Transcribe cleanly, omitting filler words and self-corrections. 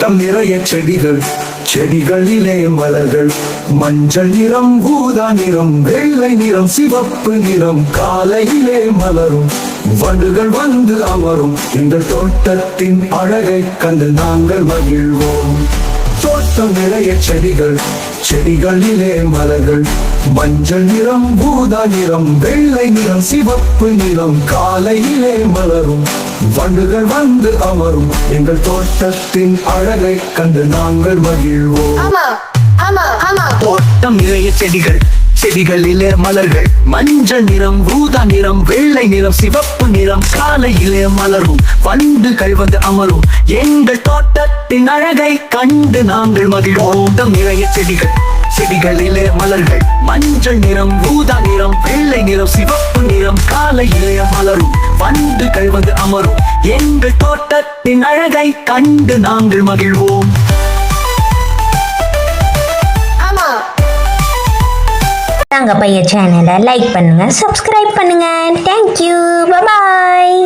தோட்டம் நிறைய செடிகள், செடிகளிலே மலர்கள். மஞ்சள் நிறம், ஊதா நிறம், வெள்ளை நிறம், சிவப்பு நிறம். காலையிலே மலரும் வண்டுகள் வந்து அமரும். எங்கள் தோட்டத்தின் அழகை கண்டு நாங்கள் மகிழ்வோம். தோட்டம் நிறைய செடிகள், செடிகளிலே மலர்கள். மஞ்சள் நிறம், ஊதா நிறம், வெள்ளை நிறம், சிவப்பு நிறம். காலையிலே மலரும் வண்டுகள் வந்து அமரும். எங்கள் தோட்டத்தின் அழகை கண்டு நாங்கள் மகிழ்வோம். தோட்டம் நிறைய செடிகள், செடிகளிலே மலர்கள். மஞ்சள் நிறம், ஊதா நிறம், வெள்ளை நிறம், சிவப்பு நிறம். காலையிலே மலரும் வண்டுகள் வந்து அமரும். எங்கள் தோட்டத்தின் அழகை கண்டு நாங்கள் மகிழ்வோம். தோட்டம் நிறைய செடிகள், செடிகளிலே மலர்கள். மஞ்சள் நிறம், ஊதா நிறம், வெள்ளை நிறம், சிவப்பு நிறம். காலையிலே மலரும் வண்டுகள் வந்து அமரும். எங்கள் தோட்டத்தின் அழகை கண்டு நாங்கள் மகிழ்வோம். தங்க பையன் சேனலை லைக் பண்ணுங்க, சப்ஸ்கிரைப் பண்ணுங்க. தேங்க்யூ, பாய்.